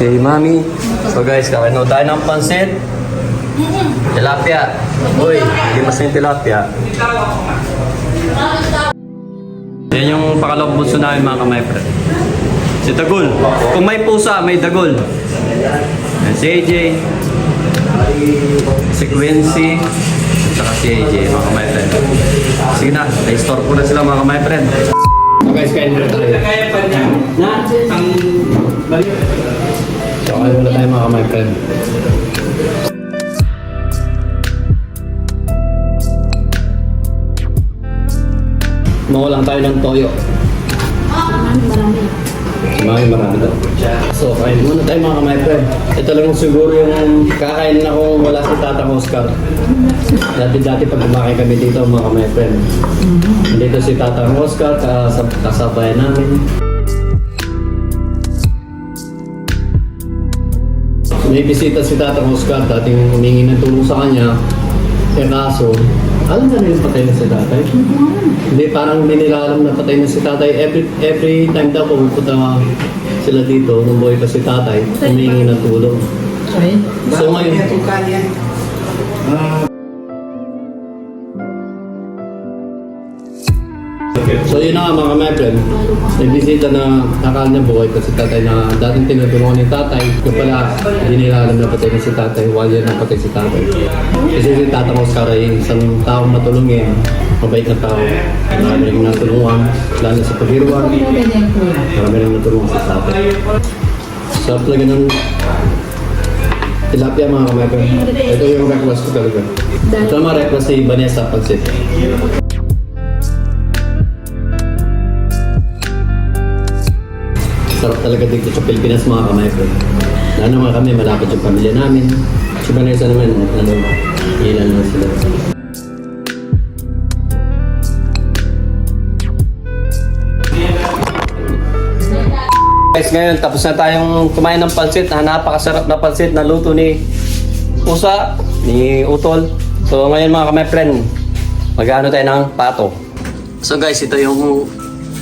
Kay Mami. So guys, kakain na tayo ng pansit. Tilapia. Uy, hindi mas yung tilapia. Yan yung pakalawang bunso namin mga kamay-friend. Si Dagol. Kung may pusa, may Dagol. Yan, si AJ. Si Quincy. At saka si AJ mga kamay-friend. Sige na, na-store ko na sila mga kamay-friend. So guys, kain muna tayo. Na? So kain muna tayo mga kamay-friend. Mawalan tayo ng toyo. Marami daw. So, kain muna tayo mga kamay-friend. Ito lang siguro yung kakain na kung wala si Tatang Oscar. Dati pag kumakain kami dito mga kamay-friend. Dito si Tatang Oscar, kasabay namin. May bisita si Tatang Oscar, dating humingi ng tulong sa kanya. Eh kaso, alam na rin patay na si tatay? Hindi, parang hindi nila alam na patay na si tatay. Every time daw pumunta sila dito, nung buhay pa si tatay, humingi ng tulong. So ngayon, so yun na nga mga kamay-friend, may bisita na akala niya buhay pa si tatay na dating tinutulungan ni tatay. Yung pala, hindi nila alam na patay na si tatay while yan na patay si tatay. Kasi si Tatang Oscar ay isang taong matulungin, mabait na tao. Marami rin natulungan, lalo sa paghiruan. Marami rin natulungan sa tatay. Sarap talaga ng tilapia mga kamay-friend. Ito yung request ko talaga. Ito naman request si Vanessa Pansit. Sarap talaga dito sa Pilipinas mga kamay-friend. Lalo naman kami, malapit yung pamilya namin. Si Vanessa naman, ilan lang sila. Guys, ngayon tapos na tayong kumain ng pansit. Napakasarap na pansit na luto ni Usa, ni Utol. So ngayon mga kamay-friend, mag-ano tayo ng pato. So guys, ito yung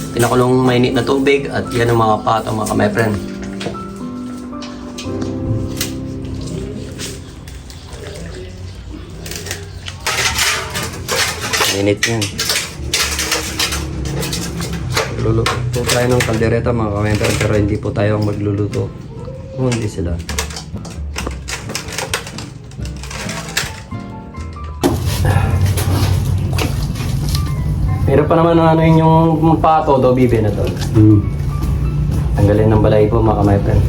pinakulong mainit na tubig at yan ang mga pato mga kamay-friend. Mainit yan. Luluto tayo ng kaldereta mga kamay-friend pero hindi po tayo ang magluluto. Kung hindi sila. Pero pa naman ano yung pato daw bibi na to. Tanggalin ng balay po mga kamay-friend.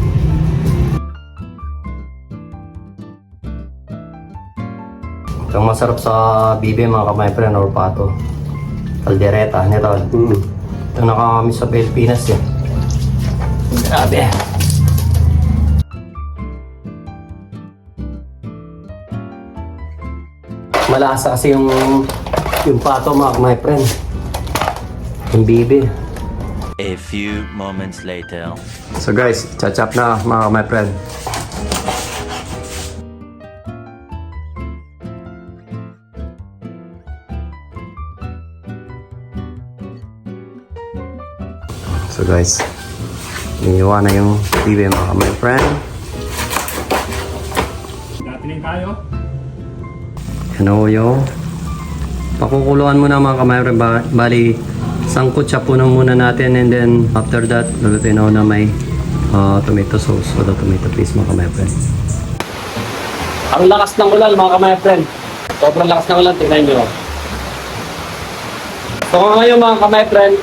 Ito ang masarap sa bibi mga kamay-friend or pato. Kaldereta nito. Ito nakakamiss sa Pilipinas eh. Grabe. Malasa kasi yung pato mga kamay-friend. Yung bibi. A few moments later. So guys, chachap na mga kamay-friend. So guys, iniwa na yung bibi mga kamay-friend. Dating tayo. Ano yung pakukuluan muna mga kamay-friend. Bali, sangkot siya puno muna natin and then after that, lulutuin ako na may tomato sauce o tomato paste mga kamay-friend. Ang lakas ng ulan mga kamay-friend. Sobrang lakas ng ulan, tingnan nyo. So ngayon mga kamay-friend,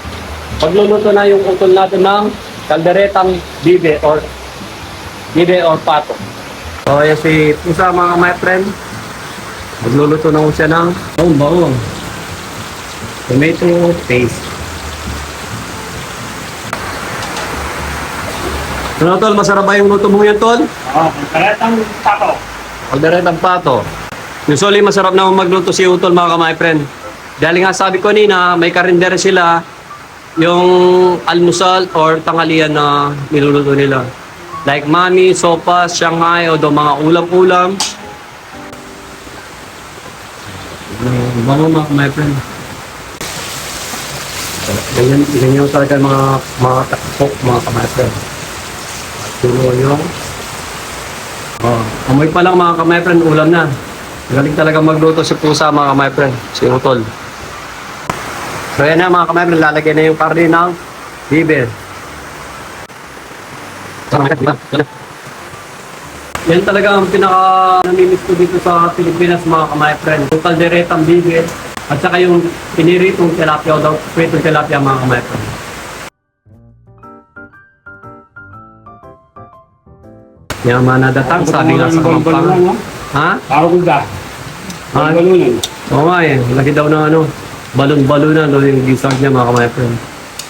pagluluto na yung utol natin ng kalderetang bibe or pato. So yan si Pusa mga kamay-friend. Magluluto na ko siya ng baong tomato paste. Ano tol, masarap ba yung luto mo yan tol? Oo, kalderetang pato. Kalderetang pato. Usually masarap na magluto si Utol mga kamay-friend. Dahil nga sabi ko nina, may karindere sila yung almusal or tanghalian na niluluto nila. Like mami, sopas, Shanghai o do mga ulam-ulam. Bango mga friend. Ganyan yung talaga mga takpok mga kamay friend. At tulo yung Oh, amoy pa lang mga ka-my friend, ulam na. Galing talaga magluto si Pusa mga ka-my friend, si Utol. So yan na mga ka-my friend, lalagyan na yung karne ng bibe. Yan talaga ang pinaka namimiss ko dito sa Pilipinas mga ka-my friend. Yung kalderetang bibe at saka yung piniritong tilapia o daw pritong tilapia mga ka-my friend. Yan manadatang, sabi nga sa Pampanga. Ha? Arugda. Ah, Balunan. oo nga eh. Lagi daw ng ano, balon-balunan no, yung gizzard niya mga ka-my friend.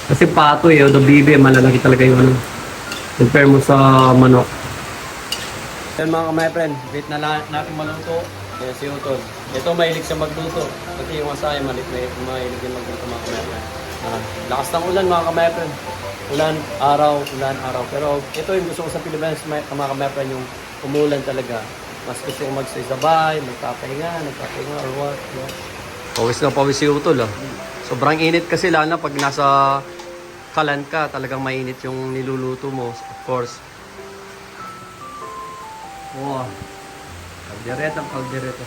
Kasi pato eh, o the bibe, malalaki talaga yung ano. Compare mo sa manok. Yan mga ka-my friend, wait na natin maluto. Yan si Utol. Ito mahilig siya magluto. Kasi yung asaya mahilig din magluto mga ka-my friend. Lakas ng ulan mga ka-my friend. Ulan, araw. Pero ito yung gusto ko sa Pilipinas mga ka-my friend, yung umulan talaga. Mas gusto ko magsaysabay, magpapahinga or what. Pawis na pawis si Utol ah. Sobrang init kasi lalo na pag nasa kalan ka, talagang mainit yung niluluto mo, of course. Wow. Kaldereta.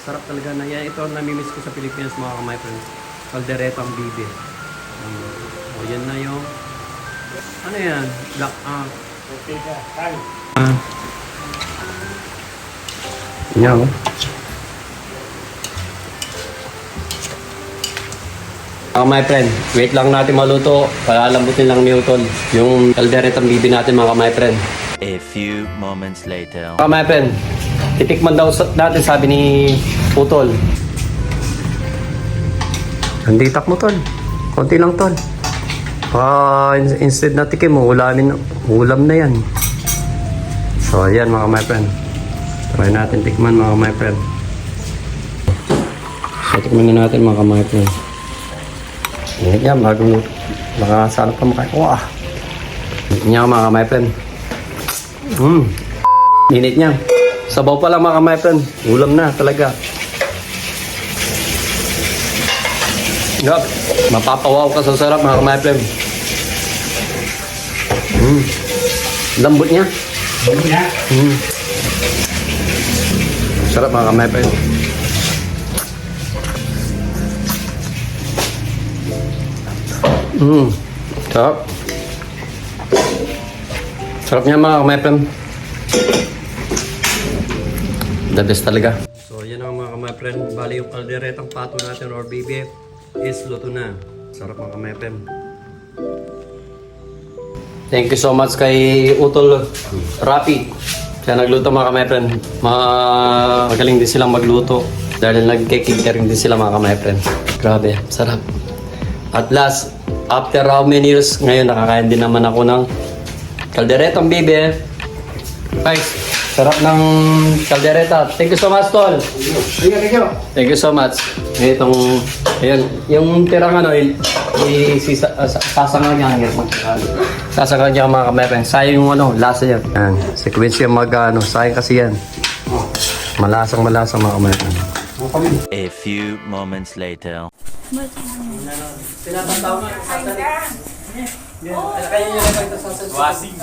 Sarap talaga na yan. Ito ang namimiss ko sa Pilipinas mga ka-my friends. Kalderetang bibe. O yan na yung... Ano yan? Okay ka. Tayo. Yan. My friend, wait lang natin maluto. Palalambutin lang ni Utol yung kalderetang bibe natin mga my friend. A few moments later. My friend, titikman daw natin sabi ni Utol. Handitak mo tol. Konti lang tol. Instead na tikim mo, ulam na yan. So ayan mga my friend. Try natin tikman mga my friend. So tikman na natin mga my friend. Init niya, makasalap pa makain. Wah! Init niya mga my friend. Init niya. Sabaw pa lang mga my friend. Ulam na talaga. Yup. Mapapawaw ka sa sarap mga my friend. Lambot niya. Balunan niya. Sarap mga my friend. Sarap. Sarap niya mga my friend. The best talaga. So yan ang mga my friend. Bali yung kalderetang pato natin or BBF is luto na. Sarap mga my friend. Thank you so much kay Utol Rapi. Siya nagluto mga my friend. Magaling din silang magluto. Dahil nag-catering din sila mga my friend. Grabe, sarap. At last, after how many years, ngayon nakakain din naman ako ng kalderetang bibe. Guys, sarap ng kaldereta. Thank you so much, Tol. Thank you so much. Itong, ayan, yung tirang ano, sasangan niya. Sasangan niya mga kamepen. Sayang yung ano, lasa yan. Yan, sequence yung sayang kasi yan. Malasang mga kamepen. A few moments later. Sinatantaw nga. Wasing.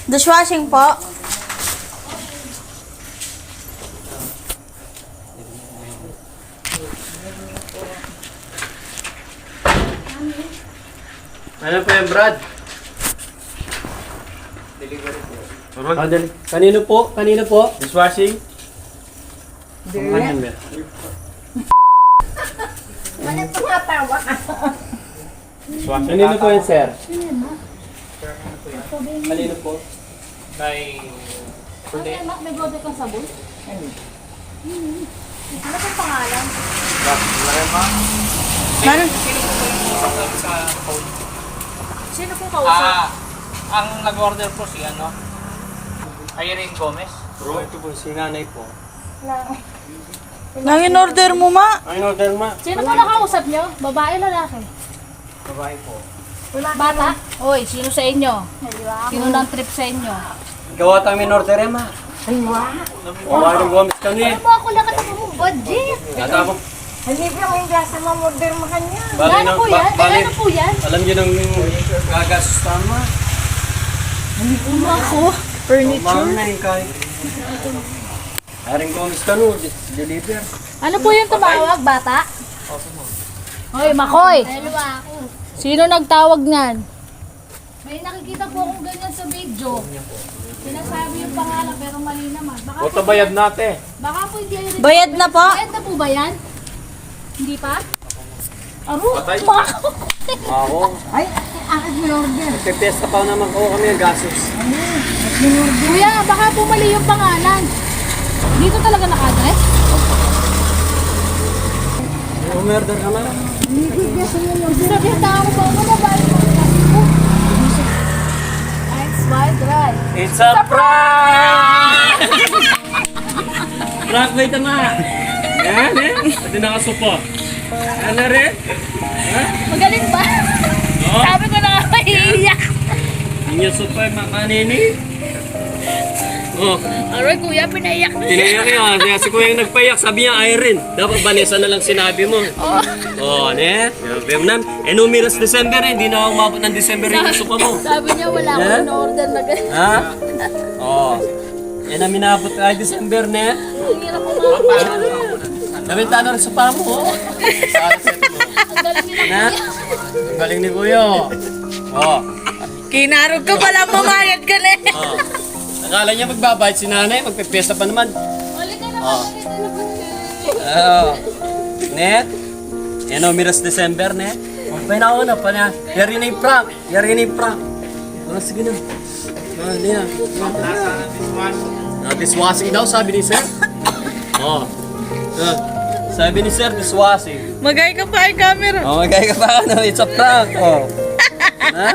Dishwashing po. Ano po yan, Brad? Delivery po. Kanino po? Kanino po? Dishwashing. Kanino ba? Dishwashing. Kanino po yan, sir? Kanino po? May... May gobe kang sabon? Ano pong pangalan? Sino pong kausap? Ang nag-order po si Irene Gomez. Bro, ito po si nanay po. Nang in-order mo, ma? Ay, order ma. Sino po nakausap nyo? Babae, lalaki? Babae po. Bata? Oy, sino sa inyo? Sino nang trip sa inyo? Gawa tayo in-order ma. Babae ng Gomez kami. Ano mo ako lakat ako mo? Budget! Yata mo. Hindi ka may gasa mamorder mo kanya. Gano'n po yan? Gano'n po yan? Alam niyo nang gagastos tama. Ano ako? Furniture? Ma'am na yung kahit. Haring Gomez ka no, deliver. Ano po yung tumawag, bata? Hoy, Makoy! Sino nagtawag niyan? May nakikita po akong ganyan sa video. Sinasabi yung pangalan pero mali naman. Baka Ito bayad natin. Baka po hindi ayun. Bayad na po? Bayad na po ba yan? Hindi pa? Aro, Patay. Mako! Ako. Ay, akit may order. Nagpipesta pa naman ko kami ng gasos. Kuya, baka po mali yung pangalan. Dito talaga naka-address? Umorder ka na. Sabi yung tao ko ba bayad mo? Eins, zwei, drei. It's a prank! Prank ba ito na? Yan eh. Pati nakasupo. Ano rin? Magaling ba? Sabi ko na iiyak. Inyo supo yung mga kanini. Oh, Aroy, kuya, pinaiyak na siya. tinayak niya. Kaya si kuya yung nagpayak. Sabi niya, Irene. Dapat Vanessa na lang sinabi mo. Oh, ne? Vietnam. Numerous December eh. Hindi na ako umabot ng December yung supo mo. Sabi niya wala akong in-order na ganyan. Ha? Oh. Yan ang minabot ay December ne. Ang hirap ko na. Nabenta na rin sa pamo. Oh. Ang galing nila Na? kuya. Ang galing ni Kuya. Oh. Kinarog ka pala, mamayad ka na eh. Oh. Akala niya magbabayad si nanay, magpipesta pa naman. Ulit ka naman. Oh. Ulit na naman. Oh. Ne? Yan o, miras December ne. Okay na ako na pa niya. Yari na yung prank. Yari na yung prank. Oh, sige na. Oh, hindi na. Dishwashing daw, sabi ni sir. Oh. Sabi ni sir, dishwashing. Magay ka pa yung camera. Oh, magay ka pa ano, it's a prank. Oh. Ha?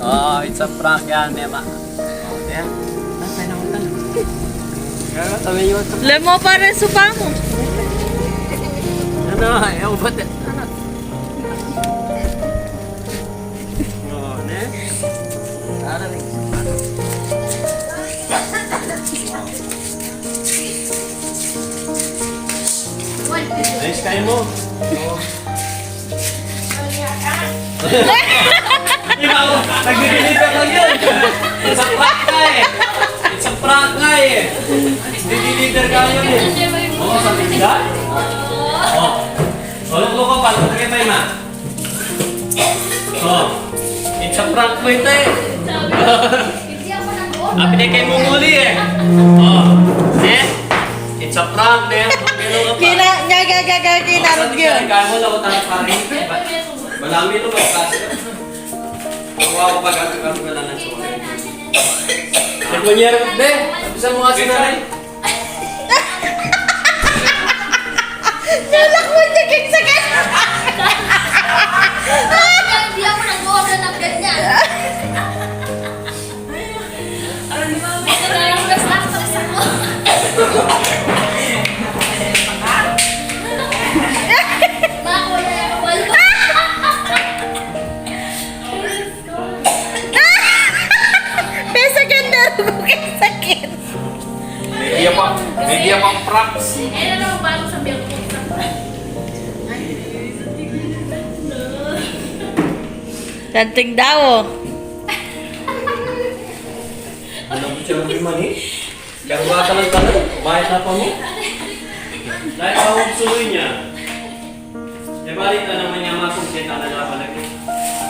Oh, it's a prank yan, Mema. Oh, yan. Nasay na ko tayo. Kaya sabi niyo, Alam mo pa rin supa mo. ano, ayaw ba? Ano? Oh, ne? Ara rin. Ayos kayo mo. Ikaw, nag-deliver lang yun. It's a prank nga eh. It's a prank nga eh. Nag-deliver ka yun eh. Oo, sa tinda? Oo. Loko ka pa, lagay pa ma. Oo. It's a prank mo ito eh. Hindi ako nag-order. Ah, pinakay mo muli eh. Oo. Eh? It's a prank eh. Kinarog yun. Kaya mo lang ko tayo parin. Malami ito ba? Ako ako pag-agagano ka lang ng sulit. Nagpunyera ka, be. Sabisan mo nga si nanay. Nalak mo niya kiksakit. Hindi ako nag-order ng ganyan. Ito na lang best actress ako. Mako na ako walo. Kisakit na rin mo kisakit. May giya pang props. Eh, na naman bago sabihan ko. Kanting daw oh. Ano mo siya naman eh? Kaya bata lang ka lang. Bayad na pa mo. Dahil ako gusto niya. E balik na naman niya makonsenta na nila palagi.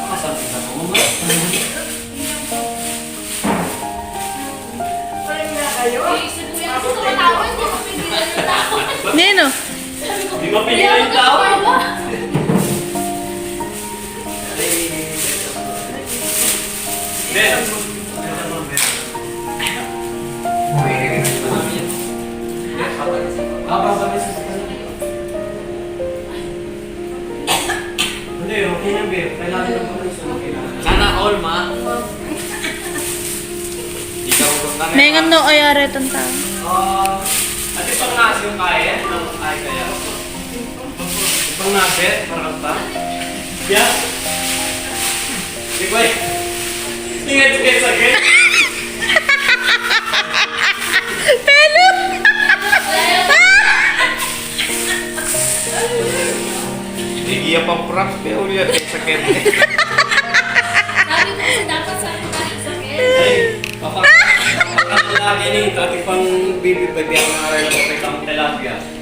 Makasabi ka po mo. Si kuya ko tumatawa, hindi ko pigilan yung tao. Nino? Di ba pinila yung tao? Ben. Hindi, okay na, Ben. Kailangan na pala yung sana all, ma. Ikaw kung kami. Mengan no ayare tang tao. Ate pang nasi yung kaya? Ano kaya kaya? Pang nasi? Parang ta? Yeah? Di ba? Ingat kayo sa akin. Pelo! May giya pang props. May ulit sakit. Sabi ko kasi dapat sa akin sakit. Ay, papa. akin ito, ating pang bibig, pagbiyak ng aral ko kay Kang Tilapia.